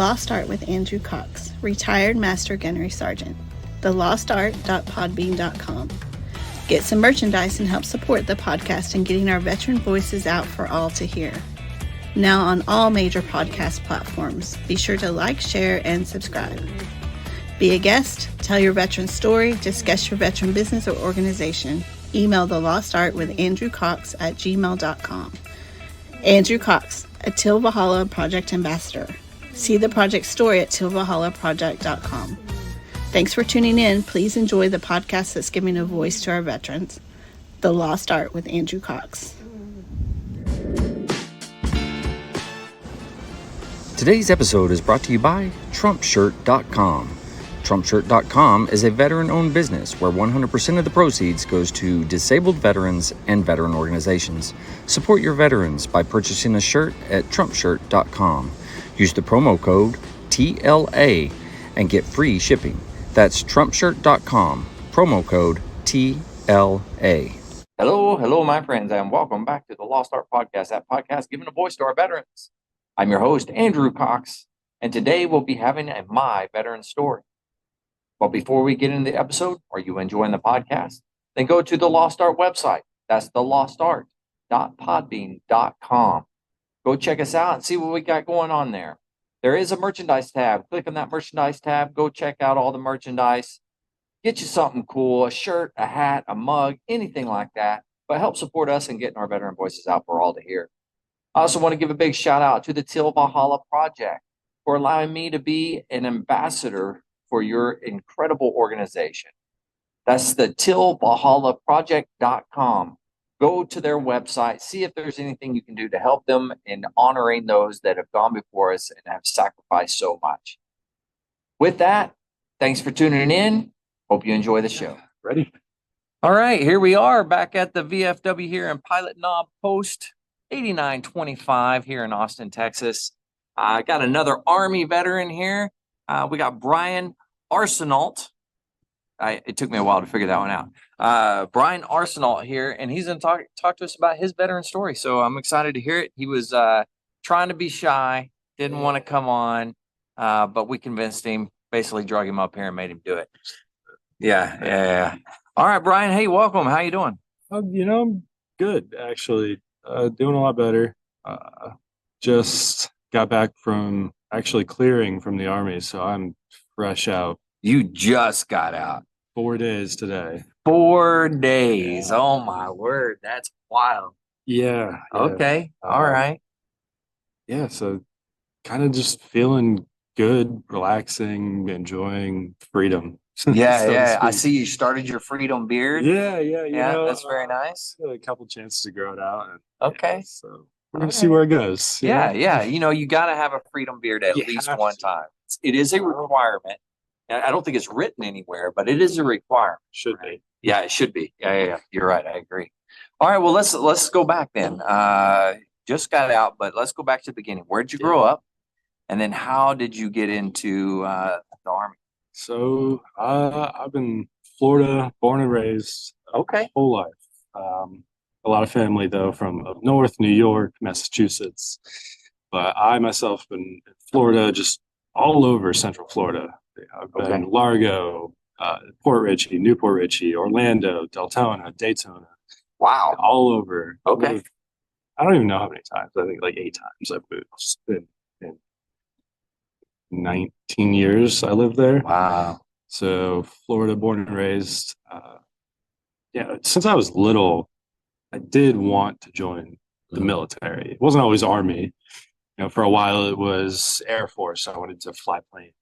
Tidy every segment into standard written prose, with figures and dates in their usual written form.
Lost Art with Andrew Cox, retired Master Gunnery Sergeant. thelostart.podbean.com. Get some merchandise and help support the podcast and getting our veteran voices out for all to hear. Now on all major podcast platforms. Be sure to like, share, and subscribe. Be a guest, tell your veteran story, discuss your veteran business or organization. Email The Lost Art with Andrew Cox at gmail.com. Andrew Cox, a Till Valhalla Project Ambassador. See the project story at tillvalhallaproject.com. Thanks for tuning in. Please enjoy the podcast that's giving a voice to our veterans. The Lost Art with Andrew Cox. Today's episode is brought to you by TrumpShirt.com. TrumpShirt.com is a veteran-owned business where 100% of the proceeds goes to disabled veterans and veteran organizations. Support your veterans by purchasing a shirt at TrumpShirt.com. Use the promo code TLA and get free shipping. That's TrumpShirt.com, promo code TLA. Hello, my friends, and welcome back to the Lost Art Podcast, that podcast giving a voice to our veterans. I'm your host, Andrew Cox, and today we'll be having a My Veteran Story. But before we get into the episode, are you enjoying the podcast? Then go to the Lost Art website. That's thelostart.podbean.com. Go check us out and see what we got going on there. There is a merchandise tab. Click on that merchandise tab. Go check out all the merchandise. Get you something cool, a shirt, a hat, a mug, anything like that. But help support us in getting our veteran voices out for all to hear. I also want to give a big shout out to the Till Valhalla Project for allowing me to be an ambassador for your incredible organization. That's the tillvalhallaproject.com. Go to their website, see if there's anything you can do to help them in honoring those that have gone before us and have sacrificed so much. With that, thanks for tuning in. Hope you enjoy the show. Ready? All right, here we are back at the VFW here in Pilot Knob Post 8925 here in Austin, Texas. I got another Army veteran here. We got Bryan Arsenault. It took me a while to figure that one out. Bryan Arsenault here, and he's going to talk to us about his veteran story. So I'm excited to hear it. He was trying to be shy, didn't want to come on, but we convinced him, basically drug him up here and made him do it. Yeah. All right, Bryan. Hey, welcome. How you doing? I'm good, actually. Doing a lot better. Just got back from actually clearing from the Army, so I'm fresh out. You just got out. 4 days today. 4 days. Yeah. Oh, my word. That's wild. Yeah. Okay. All right. Yeah, so kind of just feeling good, relaxing, enjoying freedom. Yeah. I see you started your freedom beard. Yeah. That's very nice. A couple chances to grow it out. And, okay. So we're going to see where it goes. Yeah. You got to have a freedom beard at least one time. It is a requirement. I don't think it's written anywhere, but it is a requirement. Should be. Yeah, it should be. Yeah. You're right. I agree. All right. Well, let's go back then. Just got out, but let's go back to the beginning. Where did you grow up? And then how did you get into the Army? So I've been Florida, born and raised. Okay. Whole life. A lot of family, though, from up north, New York, Massachusetts. But I myself been in Florida, just all over Central Florida. I've been in Largo, Port Richey, Newport Richey, Orlando, Deltona, Daytona. Wow. All over. Okay. I don't even know how many times. I think like 8 times I've moved. In 19 years I lived there. Wow. So Florida, born and raised. Since I was little, I did want to join the military. It wasn't always Army. For a while it was Air Force. I wanted to fly planes.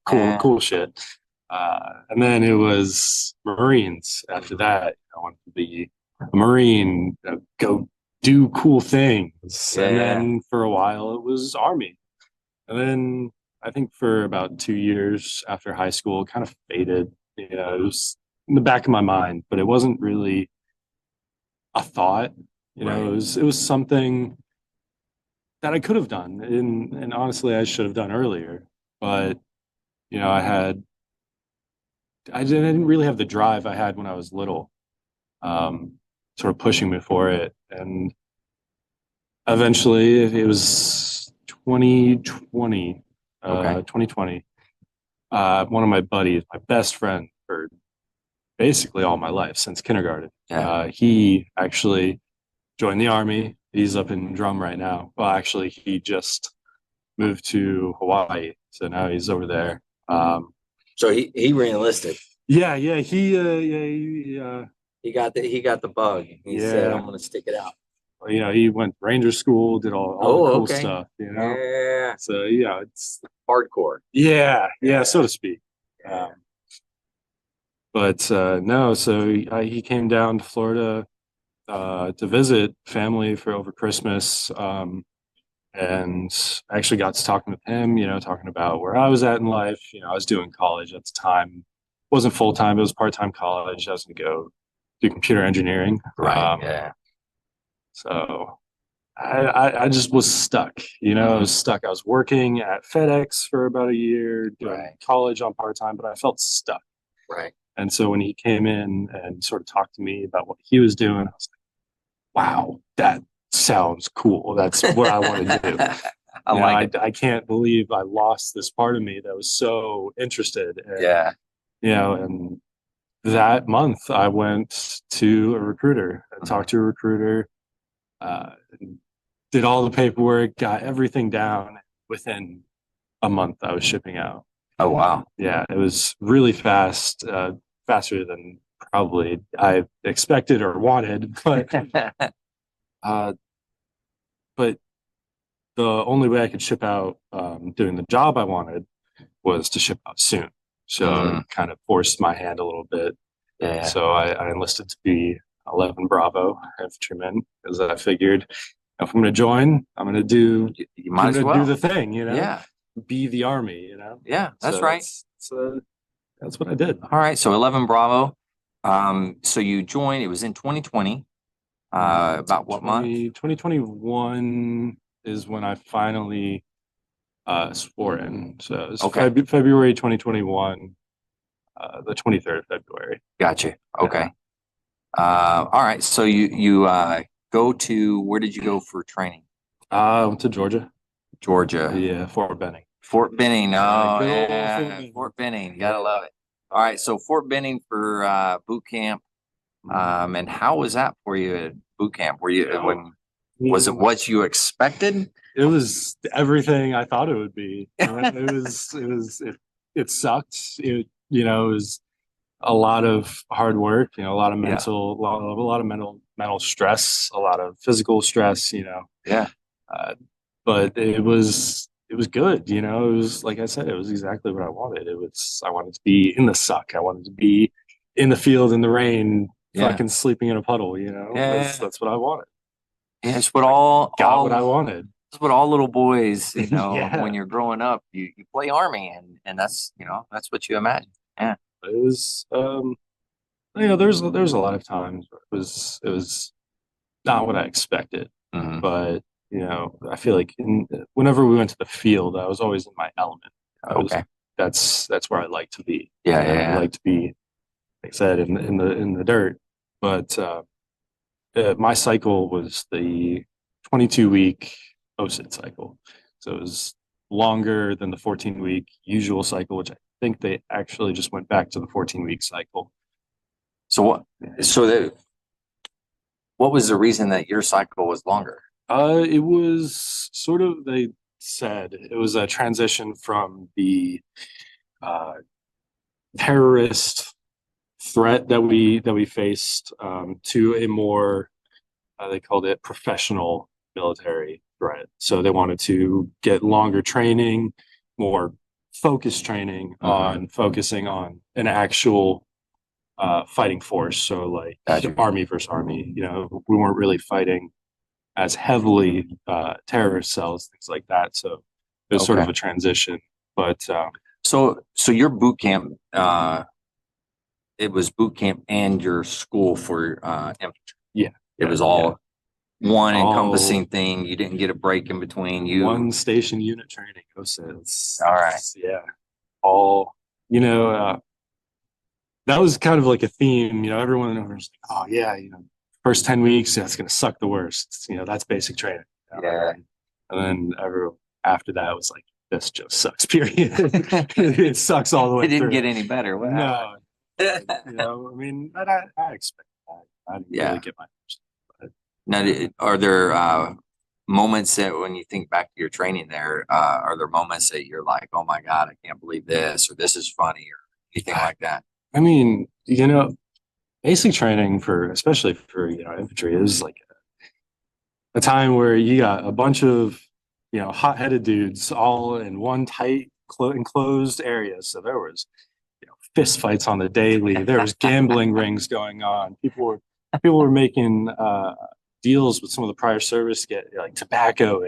Cool shit. And then it was Marines. After that, I wanted to be a Marine, go do cool things. And then for a while it was Army. And then I think for about 2 years after high school, it kind of faded. It was in the back of my mind, but it wasn't really a thought. It was something that I could have done, and honestly, I should have done earlier. But I didn't really have the drive I had when I was little, sort of pushing me for it. And eventually, it was 2020. Okay. 2020. One of my buddies, my best friend for basically all my life since kindergarten. Yeah. He actually joined the Army. He's up in Drum right now. Well, actually, he just moved to Hawaii, so now he's over there. So he re-enlisted. Yeah, He got the bug. He said, Yeah. "I'm going to stick it out." He went Ranger school, did all the cool stuff, Yeah. So it's Hardcore. yeah, Yeah. so to speak. Yeah. But no, so he came down to Florida to visit family for over Christmas. And I actually got to talking with him, talking about where I was at in life. I was doing college at the time. It wasn't full time, it was part-time college. I was going to go do computer engineering. Right. Yeah. So I just was stuck, I was stuck. I was working at FedEx for about a year, doing college on part-time, but I felt stuck. Right. And so when he came in and sort of talked to me about what he was doing, I was like, wow, that sounds cool. That's what I want to do. I like it. I can't believe I lost this part of me that was so interested. And, Yeah. And that month I went to a recruiter and talked to a recruiter, did all the paperwork, got everything down. Within a month I was shipping out. Oh, wow. Yeah, it was really fast, faster than probably I expected or wanted, but but the only way I could ship out doing the job I wanted was to ship out soon. So it kind of forced my hand a little bit. Yeah. So I enlisted to be 11 Bravo infantryman because I figured if I'm going to join, I'm going to do do the thing, Yeah. Be the Army, Yeah, that's So right. that's what I did. All right. So 11 Bravo. So you joined, it was in 2020. About what month? 2021 is when I finally swore in. So it was Okay. February 2021, the 23rd of February. Gotcha. Okay. All right. So you go to, where did you go for training? I went to Georgia. Georgia. Yeah, Fort Benning. Fort Benning. Oh, good old yeah. Fort Benning. Fort Benning. Gotta love it. All right. So Fort Benning for boot camp. And how was that for you at boot camp? Was it what you expected? It was everything I thought it would be. It sucked. It was a lot of hard work, a lot of mental, a lot of mental stress, a lot of physical stress, Yeah. But it was good. It was, like I said, it was exactly what I wanted. I wanted to be in the suck. I wanted to be in the field in the rain, fucking sleeping in a puddle, that's what I wanted. Yeah, it's what what I wanted. It's what all little boys, when you're growing up, you play Army and that's, that's what you imagine. Yeah. It was, there's a lot of times where it was not what I expected, but I feel like whenever we went to the field, I was always in my element. That's where I like to be. I like to be, like I said, in the dirt. But my cycle was the 22-week OSIT cycle, so it was longer than the 14-week usual cycle, which I think they actually just went back to the 14-week cycle. So what was the reason that your cycle was longer? It was sort of, they said it was a transition from the terrorist threat that we faced to a more they called it professional military threat. So they wanted to get longer training, more focused training on focusing on an actual fighting force. So like Army versus Army, we weren't really fighting as heavily terrorist cells, things like that. So it was sort of a transition. But so your boot camp, it was boot camp and your school for infantry. Yeah. It was all one encompassing thing. You didn't get a break in between. One station unit training. OSINTs. All right. Yeah. All, that was kind of like a theme, everyone was like, oh yeah, first 10 weeks, that's going to suck the worst. That's basic training. Yeah. And then after that, it was like, this just sucks, period. It sucks all the way It didn't through. get any better. Wow. No, you know, I mean, I expect that. I didn't Yeah. really get my hopes up, Now, are there moments that when you think back to your training there, are there moments that you're like, oh my God, I can't believe this, or this is funny, or anything like that? I mean, you know, basic training especially for, you know, infantry is like a time where you got a bunch of, you know, hot-headed dudes all in one tight enclosed area. So there was, you know, fist fights on the daily. There was gambling rings going on. People were making deals with some of the prior service, get like tobacco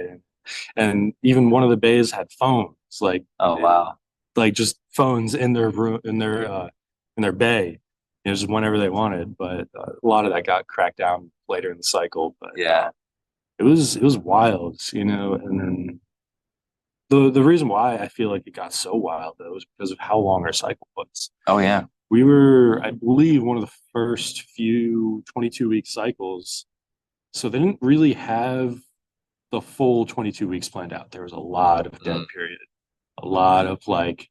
and even one of the bays had phones, like, Oh wow. like just phones in their room, in their bay, you know, just whenever they wanted. But a lot of that got cracked down later in the cycle. But Yeah. it was wild, you know. And then the reason why I feel like it got so wild though is because of how long our cycle was. Oh yeah. We were, I believe, one of the first few 22-week cycles, so they didn't really have the full 22 weeks planned out. There was a lot of dead period, a lot of like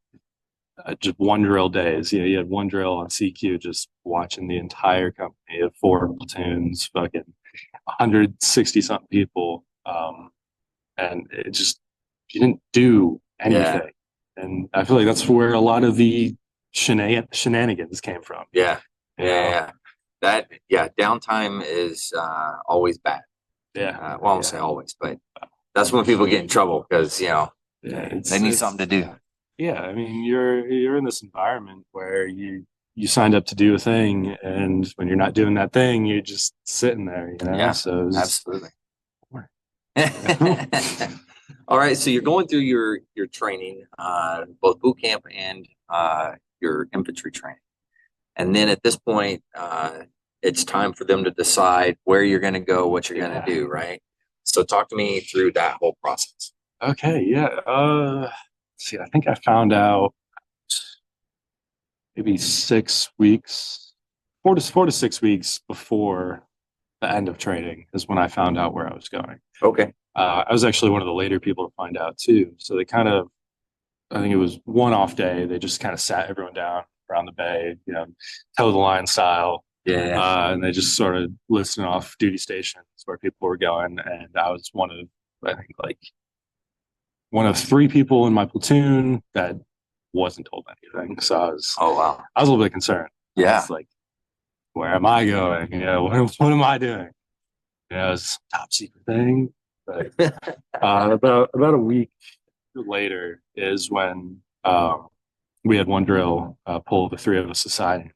just one drill days. You know, you had one drill on CQ, just watching the entire company of 4 platoons, fucking 160 something people, and it just, you didn't do anything. And I feel like that's where a lot of the shenanigans came from. Yeah. You know? Yeah. Downtime is always bad. Yeah. Well, I won't say always, but that's when people get in trouble because, you know, Yeah, they need something to do. Yeah, I mean, you're in this environment where you signed up to do a thing, and when you're not doing that thing, you're just sitting there, you know. Yeah, so absolutely. All right, so you're going through your training, both boot camp and your infantry training, and then at this point, it's time for them to decide where you're going to go, what you're going to do, right? So talk to me through that whole process. Okay, yeah. See, I think I found out maybe 6 weeks, 4 to 6 weeks before the end of training is when I found out where I was going. Okay. I was actually one of the later people to find out too. So they kind of, I think it was one off day. They just kind of sat everyone down around the bay, you know, toe the line style. Yeah. And they just sort of listed off duty stations where people were going. And I was one of, I think, like one of 3 people in my platoon that wasn't told anything. So I was Oh wow. a little bit concerned. Yeah. It's like, where am I going? You know, what am I doing? You know, it's a top secret thing. But about a week later is when we had one drill pull the 3 of us aside.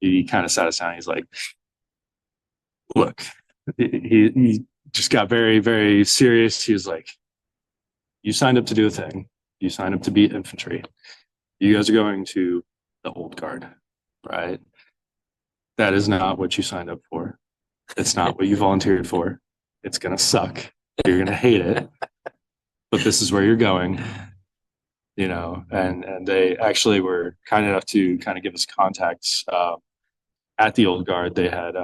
He kind of sat us down. He's like, look, he just got very, very serious. He was like, you signed up to do a thing. You signed up to be infantry. You guys are going to the old guard, right? That is not what you signed up for. It's not what you volunteered for. It's going to suck. You're going to hate it. But this is where you're going, you know. And they actually were kind enough to kind of give us contacts at the old guard. They had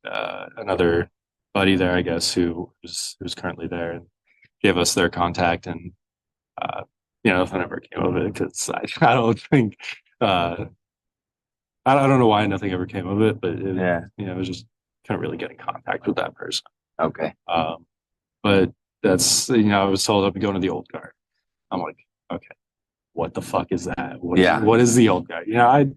another buddy there, I guess, who's currently there, and gave us their contact. And you know, nothing ever came of it because I don't think I don't know why nothing ever came of it, but you know, it was just kind of really getting contact with that person. Okay. But that's, you know, I was told I'd be going to the old guard. I'm like, okay, what the fuck is that? What is the old guard? You know,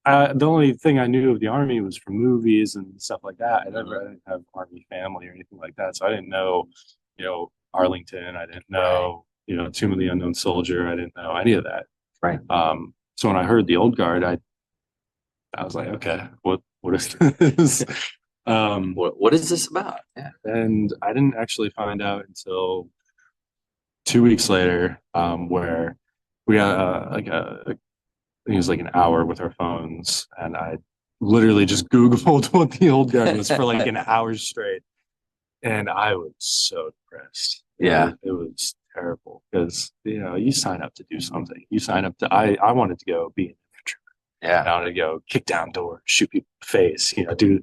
the only thing I knew of the Army was from movies and stuff like that. I didn't have Army family or anything like that, so I didn't know, you know, Arlington. I didn't know, you know, Tomb of the Unknown Soldier. I didn't know any of that. Right. So when I heard the old guard, I was like, okay, what is this? What is this about? Yeah. And I didn't actually find out until 2 weeks later, where we got I think it was like an hour with our phones, and I literally just Googled what the old guard was for like an hour straight, and I was so depressed. Yeah, it was terrible because, you know, you sign up to do something. You sign up to. I wanted to go be an infantryman. Yeah, I wanted to go kick down doors, shoot people in the face. You know, do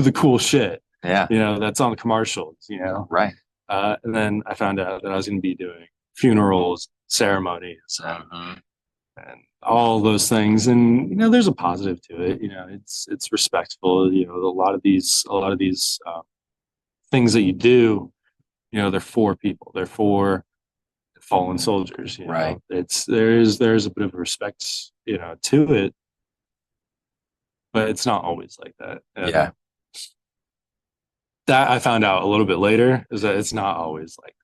the cool shit. Yeah, you know, that's on the commercials. You know, right. And then I found out that I was going to be doing funerals, ceremonies, and all those things. And there's a positive to it. It's respectful. A lot of these things that you do, they're for people. They're for fallen soldiers. Right. There's a bit of respect, to it, but it's not always like that. And that I found out a little bit later, is that it's not always like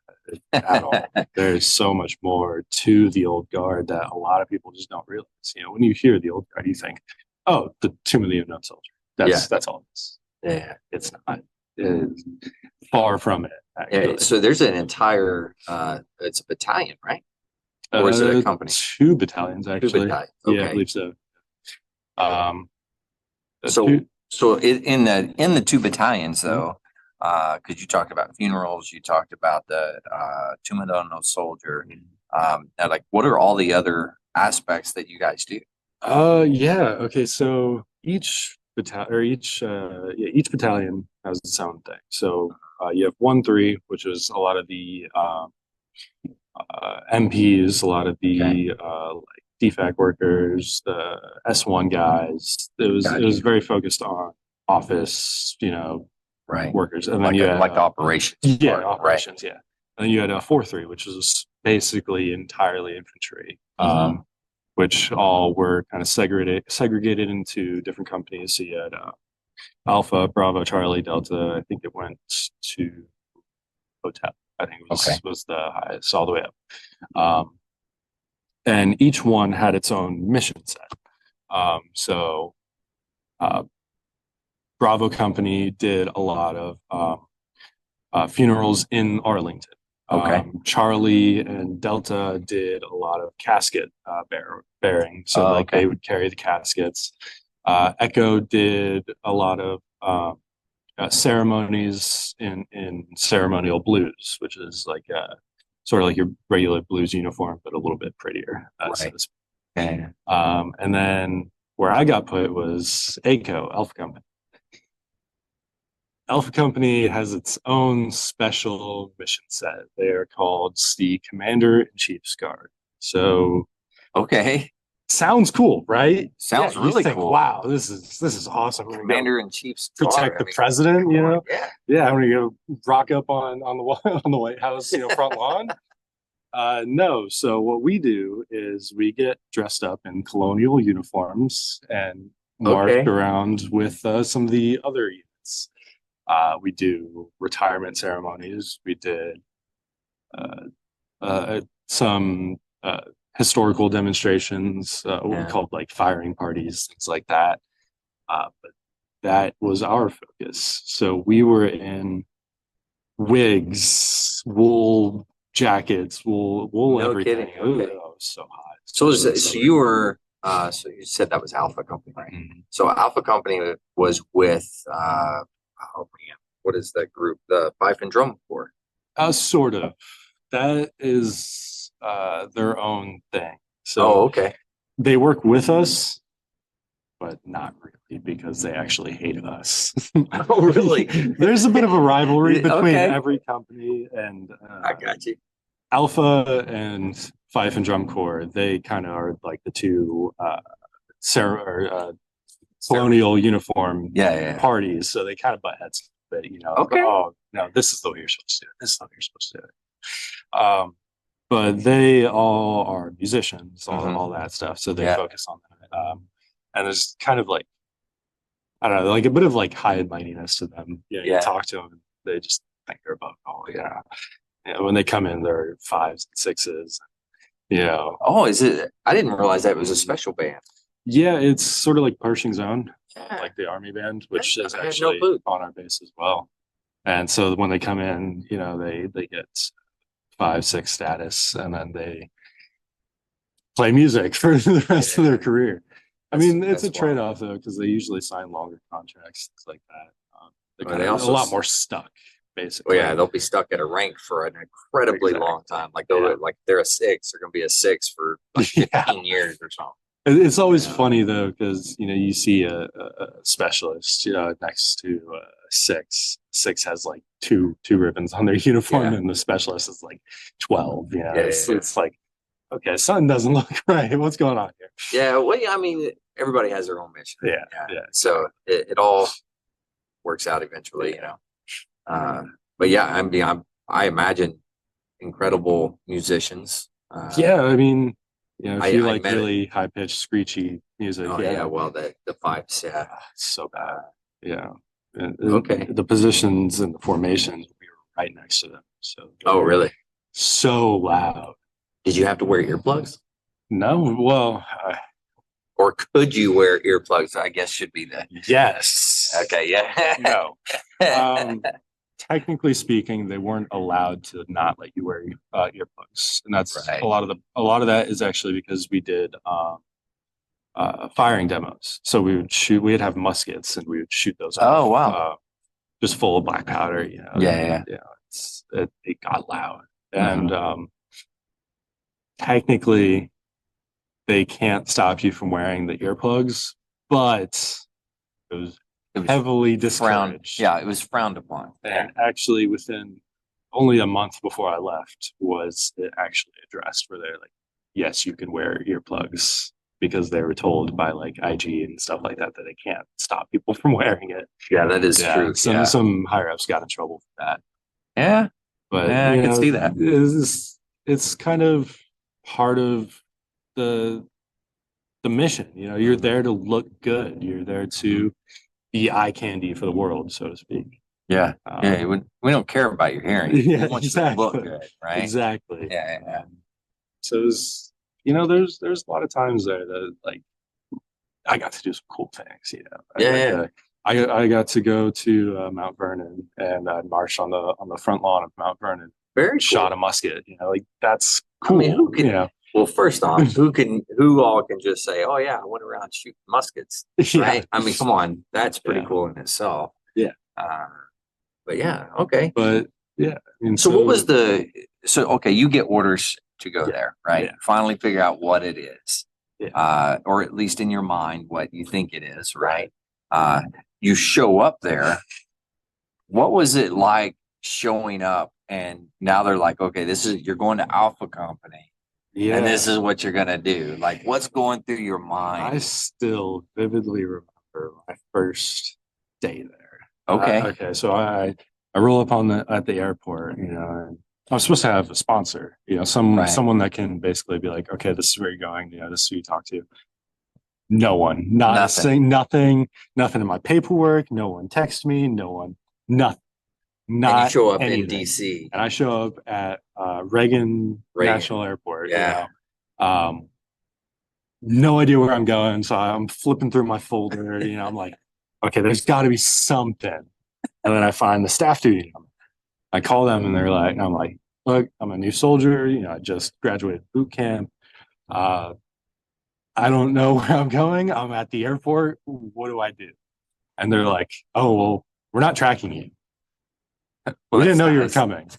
that at all. There's so much more to the old guard that a lot of people just don't realize. When you hear the old guard, you think, oh, the tomb of the unknown soldier. That's all it is. Yeah, it's not. It's far from it. Yeah, so there's an entire it's a battalion, right? Or is it a company? 2 battalions, actually. 2 battalions. Okay. Yeah, I believe so. So in the 2 battalions, though, because you talked about funerals, you talked about the tomb of the unknown soldier. Now, like, what are all the other aspects that you guys do? Yeah. Okay. So each battalion has its own thing. So you have 1-3, which is a lot of the MPs, a lot of the like DFAC workers, the S1 guys. It was very focused on office, workers. And then you had like operations. Yeah, operations. Right. Yeah. And then you had a 4-3, which is basically entirely infantry. Which all were kind of segregated into different companies. So you had Alpha, Bravo, Charlie, Delta. I think it went to Hotel. I think it was the highest all the way up. And each one had its own mission set. So Bravo Company did a lot of funerals in Arlington. Charlie and Delta did a lot of casket bearing. So they would carry the caskets. Echo did a lot of ceremonies in ceremonial blues, which is like sort of like your regular blues uniform, but a little bit prettier. And then where I got put was ACO, Alpha Company. Alpha Company has its own special mission set. They are called the Commander-in-Chief's Guard. So, sounds cool, right? Sounds really cool. Wow, this is awesome. Commander-in-Chief's protect the president. Yeah. I'm gonna go rock up on the White House, front lawn. No. So what we do is we get dressed up in colonial uniforms and march around with some of the other units. We do retirement ceremonies. We did some historical demonstrations, what we called like firing parties, things like that. But that was our focus. So we were in wigs, wool jackets, wool everything. It was so hot. So you were so you said that was Alpha Company, right? So Alpha Company was with what is that group? The Fife and Drum Corps. Sort of. That is their own thing. So they work with us, but not really, because they actually hate us. Oh, really? There's a bit of a rivalry between every company, and I got you. Alpha and Fife and Drum Corps, they kind of are like the 2 colonial uniform parties. So they kind of butt heads a bit, oh no, this is the way you're supposed to do it. This is the way you're supposed to do it. But they all are musicians, all that stuff. So they focus on that. And there's kind of like, I don't know, like a bit of like high and mightiness to them. You talk to them, and they just think they're above all. When they come in, they're 5s and 6s. Oh, is it? I didn't realize that it was a special band. Yeah, it's sort of like Pershing Zone, like the Army band, which is actually on our base as well. And so when they come in, they get 5-6 status, and then they play music for the rest of their career. I mean, it's a trade-off though, because they usually sign longer contracts, things like that. They're a lot more stuck, basically. They'll be stuck at a rank for an incredibly long time. Like they're a 6, they're going to be a 6 for like 15 years or something. It's always funny though, because you see a specialist, next to six. Six has like two ribbons on their uniform, Yeah. and the specialist is like 12. Yeah, It's like, okay, something doesn't look right. What's going on here? Yeah, well, yeah, I mean, everybody has their own mission. Yeah. So it all works out eventually, But yeah, I imagine incredible musicians. Yeah, I mean, if you I like met it. really high pitched, screechy music, Oh yeah, well the pipes, yeah. it's so bad. Yeah. Okay. The positions and the formations, we were right next to them. So Oh really? so loud. Did you have to wear earplugs? No, well, Or could you wear earplugs? I guess should be the yes. okay, yeah. No. Technically speaking, they weren't allowed to not let you wear earplugs, and that's Right. a lot of that is actually because we did firing demos. So we would shoot. We'd have muskets, and we would shoot those off. Oh wow. Just full of black powder. Yeah. It got loud, and technically, they can't stop you from wearing the earplugs, but it was heavily discouraged. Yeah, it was frowned upon. And actually, within only a month before I left, was it actually addressed where they're like, yes, you can wear earplugs, because they were told by like IG and stuff like that they can't stop people from wearing it. Yeah, that is true. Some higher ups got in trouble for that. Yeah. But Yeah, I can see that. It's kind of part of the mission. You're there to look good. You're there to be eye candy for the world, so to speak. Yeah. We don't care about your hearing. Yeah, We want you to look good, right? Exactly. Yeah. So it was, there's a lot of times there that like I got to do some cool things. I got to go to Mount Vernon, and I marched on the front lawn of Mount Vernon. Very cool. Shot a musket. Like that's cool. I mean, who can? Well, first off, who all can just say, "Oh yeah, I went around shooting muskets," right? Yeah. I mean, come on, that's pretty cool in itself. Yeah. But yeah, okay. But yeah, I mean, so what was okay, you get orders to go there, right? Yeah. Finally figure out what it is. Yeah. Or at least in your mind, what you think it is, right? You show up there. What was it like showing up? And now they're like, okay, you're going to Alpha Company. Yeah. And this is what you're going to do. Like, what's going through your mind? I still vividly remember my first day there. Okay. Okay. So I roll up at the airport, and I'm supposed to have a sponsor, someone that can basically be like, okay, this is where you're going. This is who you talk to. No one, nothing in my paperwork. No one texted me. No one, nothing. Not and you show up anything. in DC, and I show up at Reagan National Airport. Yeah. No idea where I'm going, so I'm flipping through my folder. I'm like, okay, there's got to be something. And then I find the staff duty number. I call them, and I'm like, look, I'm a new soldier. I just graduated boot camp. I don't know where I'm going. I'm at the airport. What do I do? And they're like, oh, well, we're not tracking you. We didn't know you were coming.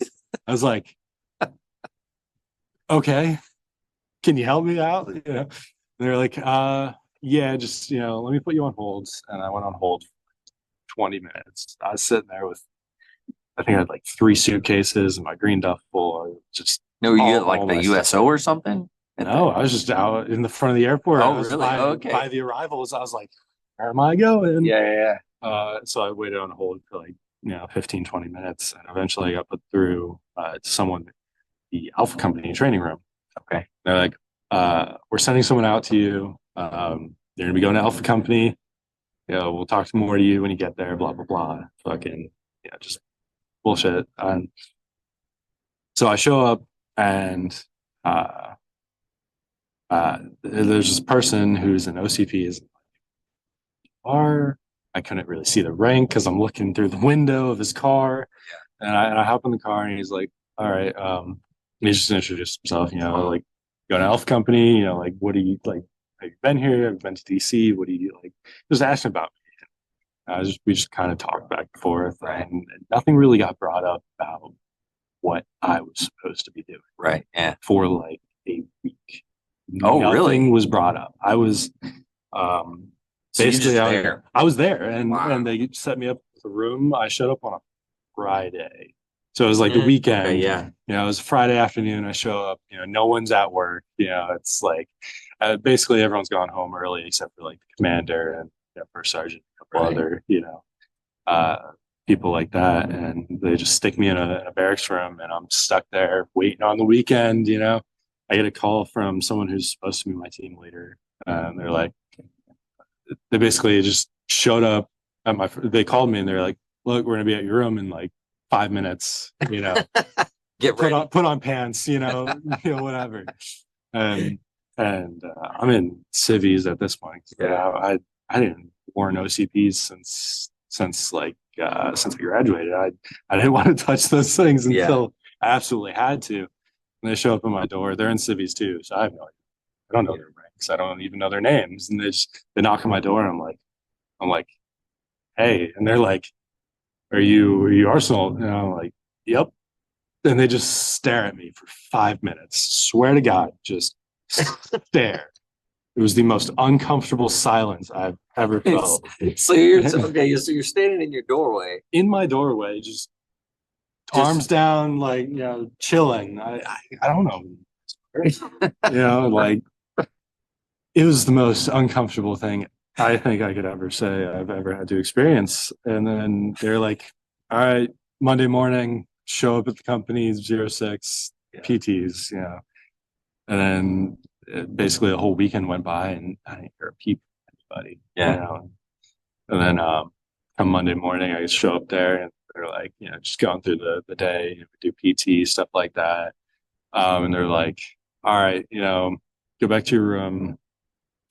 I was like, okay, can you help me out? And they're like, yeah, just, let me put you on hold. And I went on hold for 20 minutes. I was sitting there with, I think I had like 3 suitcases and my green duffel. Just no, you get like the USO or something? No, I was just out in the front of the airport. Oh, really? By the arrivals, I was like, where am I going? Yeah. So I waited on hold for like, 15, 20 minutes. And eventually I got put through to someone, the Alpha Company training room. Okay. They're like, we're sending someone out to you. You're going to be going to Alpha Company. We'll talk more to you when you get there, blah, blah, blah. Fucking, just bullshit. And so I show up, and there's this person who's an OCP I couldn't really see the rank because I'm looking through the window of his car. Yeah. And I hop in the car, and he's like, all right. He's just introduced himself, like, go to Alpha Company, like, what do you like? Have you been here? Have you been to DC? What do you like? Just asking about me. We just kind of talked back and forth, and nothing really got brought up about what I was supposed to be doing. Right. Yeah. For like a week. Oh, really? Nothing was brought up. I was So you're just basically there. I was there, and Wow. they set me up with a room. I showed up on a Friday, so it was like the weekend. Okay, yeah. It was Friday afternoon. I show up. No one's at work. It's like basically everyone's gone home early except for like the commander and first sergeant, a couple Right. other uh, people like that, and they just stick me in a barracks room, and I'm stuck there waiting on the weekend. I get a call from someone who's supposed to be my team leader, and they're like, they basically just showed up at they called me and they're like, look, we're gonna be at your room in like 5 minutes, Get ready. put on pants, whatever. And I'm in civvies at this point. I didn't worn OCPs since I graduated. I didn't want to touch those things until I absolutely had to. And they show up at my door. They're in civvies too, so I have no idea. I don't know their ranks. I don't even know their names. And they knock on my door, and I'm like, hey, and they're like, are you Arsenault? And I'm like, yep. And they just stare at me for 5 minutes. Swear to God, just stare. It was the most uncomfortable silence I've ever felt. So you're standing in your doorway. In my doorway, just arms down, like chilling. I don't know. Like it was the most uncomfortable thing I think I could ever say I've ever had to experience. And then they're like, all right, Monday morning, show up at the company 06 PTs, And then basically a whole weekend went by and I didn't hear a peep from anybody. And then come Monday morning, I show up there and they're like, just going through the day, do PT, stuff like that. And they're like, all right, go back to your room.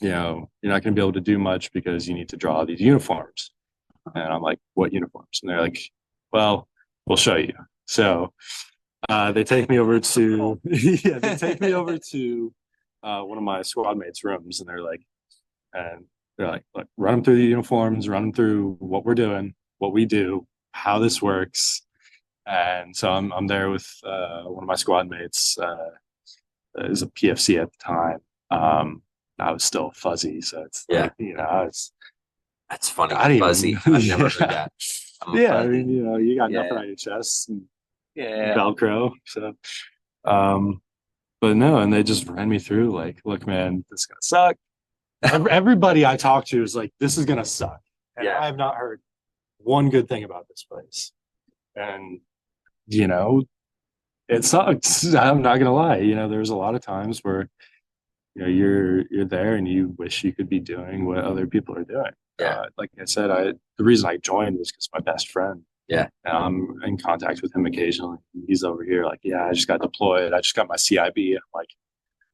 You're not going to be able to do much because you need to draw these uniforms. And I'm like, what uniforms? And they're like, well, we'll show you. So they take me over to one of my squad mates' rooms, and they're like, look, run them through the uniforms, run them through what we're doing, what we do, how this works. And so I'm there with one of my squad mates. It was a PFC at the time. I was still fuzzy, so it's that's funny. Fuzzy. I've never heard that. I mean, you got nothing on your chest and Velcro. So, but no, and they just ran me through like, look, man, this is gonna suck. Everybody I talk to is like, this is gonna suck. And I have not heard one good thing about this place. And it sucks. I'm not gonna lie. There's a lot of times where you're there and you wish you could be doing what other people are doing. Like I said, the reason I joined was because my best friend. And I'm in contact with him occasionally. He's over here like, I just got deployed. I just got my CIB. I'm like,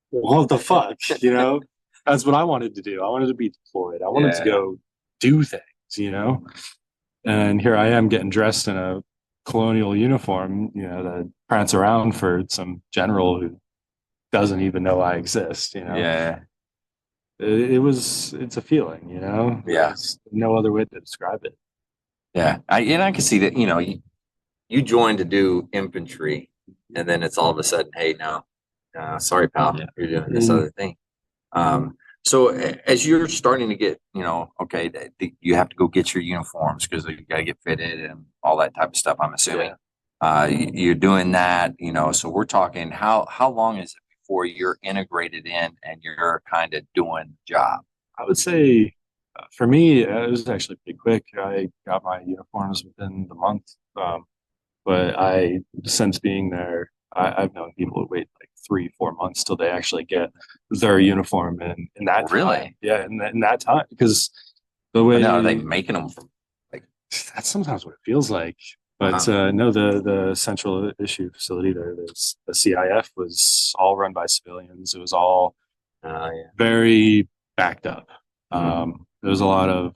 what the fuck? That's what I wanted to do. I wanted to be deployed. I wanted to go do things, And here I am getting dressed in a colonial uniform, to prance around for some general who doesn't even know I exist, It's a feeling, There's no other way to describe it. I can see that, you joined to do infantry and then it's all of a sudden, hey, no, sorry, pal, you're doing this other thing. So as you're starting to get, okay, you have to go get your uniforms because you got to get fitted and all that type of stuff, I'm assuming. You're doing that, so we're talking, how long is it before you're integrated in and you're kind of doing the job? I would say for me, it was actually pretty quick. I got my uniforms within the month. But since being there, I've known people who wait like 3-4 months till they actually get their uniform in that time. Really? Yeah, in that time, because the way are they making them from like that's sometimes what it feels like. But no, the central issue facility there, the CIF was all run by civilians. It was all very backed up. There was a lot of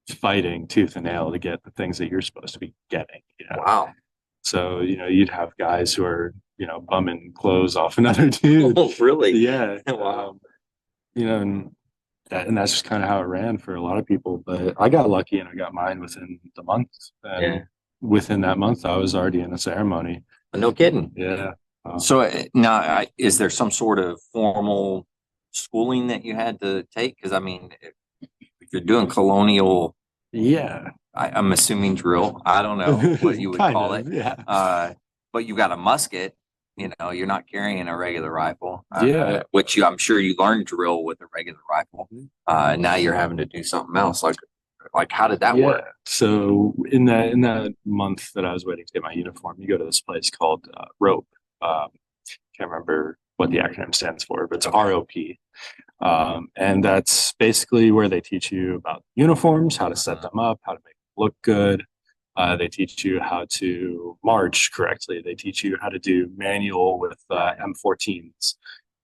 fighting tooth and nail to get the things that you're supposed to be getting. Wow. So, you'd have guys who are, bumming clothes off another dude. Oh, really? Yeah. Wow. And that's just kind of how it ran for a lot of people. But I got lucky and I got mine within the month. And within that month, I was already in the ceremony. No kidding. Yeah. So now, is there some sort of formal schooling that you had to take? Because I mean, if you're doing colonial, Yeah, I'm assuming drill. I don't know what you would kind call of, it. yeah. But you got a musket. You know, you're not carrying a regular rifle. Yeah. Which I'm sure you learned drill with a regular rifle. Now you're having to do something else. Like how did that work? So in that month that I was waiting to get my uniform, you go to this place called Rope. Can't remember what the acronym stands for, but it's ROP. And that's basically where they teach you about uniforms, how to set them up, how to make them look good. They teach you how to march correctly. They teach you how to do manual with M14s.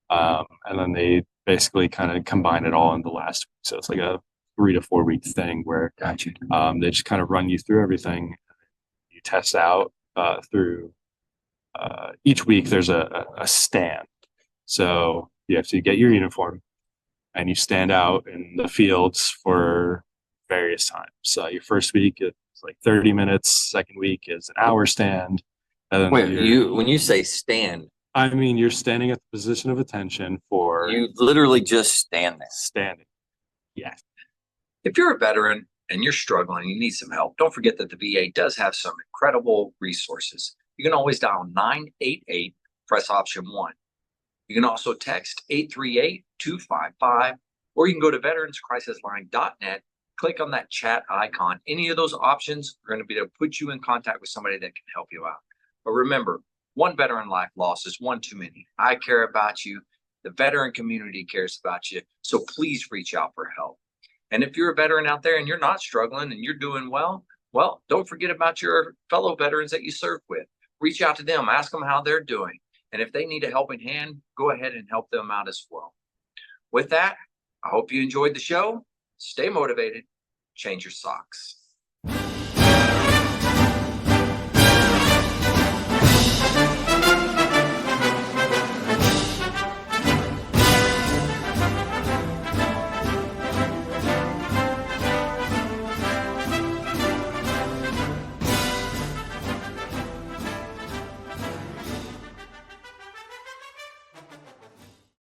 And then they basically kind of combine it all in the last week. So it's like a 3 to 4 week thing where they just kind of run you through everything. You test out through each week. There's a stand. So you have to get your uniform and you stand out in the fields for various times. So your first week is like 30 minutes. Second week is an hour stand. And then Wait, when you say stand, I mean, you're standing at the position of attention for you literally just stand there. standing. Yes. If you're a veteran and you're struggling, you need some help, don't forget that the VA does have some incredible resources. You can always dial 988, press option 1. You can also text 838-255, or you can go to veteranscrisisline.net, click on that chat icon. Any of those options are going to be able to put you in contact with somebody that can help you out. But remember, one veteran life loss is one too many. I care about you. The veteran community cares about you. So please reach out for help. And if you're a veteran out there and you're not struggling and you're doing well, don't forget about your fellow veterans that you serve with. Reach out to them, ask them how they're doing. And if they need a helping hand, go ahead and help them out as well. With that, I hope you enjoyed the show. Stay motivated. Change your socks.